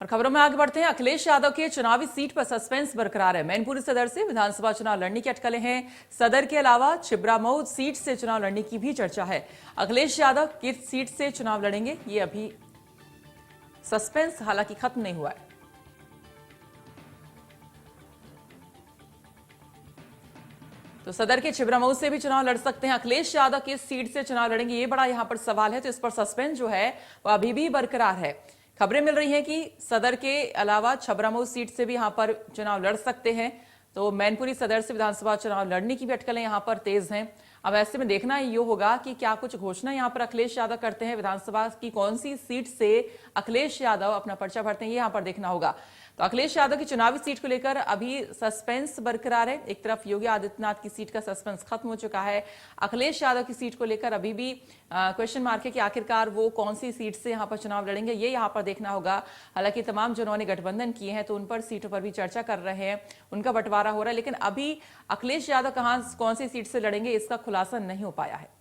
और खबरों में आगे बढ़ते हैं। अखिलेश यादव के चुनावी सीट पर सस्पेंस बरकरार है। मैनपुरी सदर से विधानसभा चुनाव लड़ने की अटकलें हैं। सदर के अलावा छिबरामऊ सीट से चुनाव लड़ने की भी चर्चा है। अखिलेश यादव किस सीट से चुनाव लड़ेंगे, ये अभी सस्पेंस हालांकि खत्म नहीं हुआ है। तो सदर के छिबरामऊ से भी चुनाव लड़ सकते हैं। अखिलेश यादव किस सीट से चुनाव लड़ेंगे, ये बड़ा यहां पर सवाल है। तो इस पर सस्पेंस जो है वह अभी भी बरकरार है। खबरें मिल रही हैं कि सदर के अलावा छिबरामऊ सीट से भी यहां पर चुनाव लड़ सकते हैं। तो मैनपुरी सदर से विधानसभा चुनाव लड़ने की भी अटकलें यहां पर तेज हैं। अब ऐसे में देखना ये होगा कि क्या कुछ घोषणा यहां पर अखिलेश यादव करते हैं। विधानसभा की कौन सी सीट से अखिलेश यादव अपना पर्चा भरते हैं, ये यहां पर देखना होगा। तो अखिलेश यादव की चुनावी सीट को लेकर अभी सस्पेंस बरकरार है। एक तरफ योगी आदित्यनाथ की सीट का सस्पेंस खत्म हो चुका है। अखिलेश यादव की सीट को लेकर अभी भी क्वेश्चन मार्क है कि आखिरकार वो कौन सी सीट से यहां पर चुनाव लड़ेंगे, ये यहां पर देखना होगा। हालांकि तमाम जिन्होंने गठबंधन किए हैं तो उन पर सीटों पर भी चर्चा कर रहे हैं, उनका बंटवारा हो रहा है। लेकिन अभी अखिलेश यादव कौन सी सीट से लड़ेंगे इसका खुलासा नहीं हो पाया है।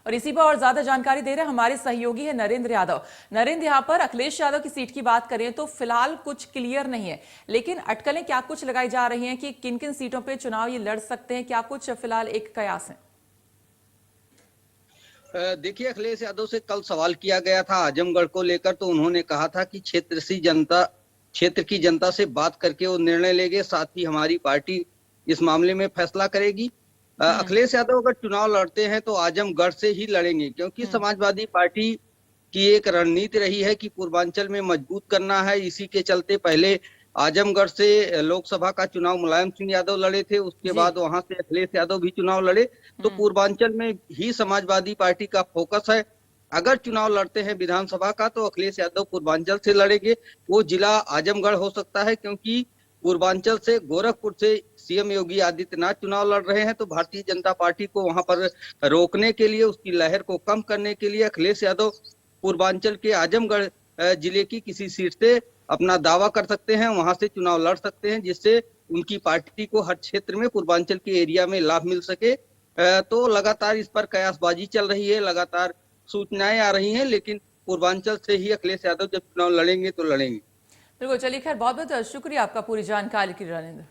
और इसी पर और ज्यादा जानकारी दे रहे हैं हमारे सहयोगी है नरेंद्र यादव। नरेंद्र, यहां पर अखिलेश यादव की सीट की बात करें तो फिलहाल कुछ क्लियर नहीं है, लेकिन अटकलें क्या कुछ लगाई जा रही हैं कि किन किन सीटों पे चुनाव ये लड़ सकते हैं, क्या कुछ फिलहाल एक कयास है? देखिए, अखिलेश यादव से कल सवाल किया गया था आजमगढ़ को लेकर, तो उन्होंने कहा था कि क्षेत्र की जनता से बात करके वो निर्णय लेंगे, साथ ही हमारी पार्टी इस मामले में फैसला करेगी। अखिलेश यादव अगर चुनाव लड़ते हैं तो आजमगढ़ से ही लड़ेंगे, क्योंकि समाजवादी पार्टी की एक रणनीति रही है कि पूर्वांचल में मजबूत करना है। इसी के चलते पहले आजमगढ़ से लोकसभा का चुनाव मुलायम सिंह यादव लड़े थे, उसके बाद वहां से अखिलेश यादव भी चुनाव लड़े। तो पूर्वांचल में ही समाजवादी पार्टी का फोकस है। अगर चुनाव लड़ते हैं विधानसभा का तो अखिलेश यादव पूर्वांचल से लड़ेंगे। वो जिला आजमगढ़ हो सकता है, क्योंकि पूर्वांचल से गोरखपुर से सीएम योगी आदित्यनाथ चुनाव लड़ रहे हैं। तो भारतीय जनता पार्टी को वहां पर रोकने के लिए, उसकी लहर को कम करने के लिए अखिलेश यादव पूर्वांचल के आजमगढ़ जिले की किसी सीट से अपना दावा कर सकते हैं, वहां से चुनाव लड़ सकते हैं, जिससे उनकी पार्टी को हर क्षेत्र में पूर्वांचल के एरिया में लाभ मिल सके। तो लगातार इस पर कयासबाजी चल रही है, लगातार सूचनाएं आ रही हैं, लेकिन पूर्वांचल से ही अखिलेश यादव जब चुनाव लड़ेंगे तो लड़ेंगे। बिल्कुल, चलिए खैर, बहुत बहुत शुक्रिया आपका पूरी जानकारी के लिए नरेंद्र।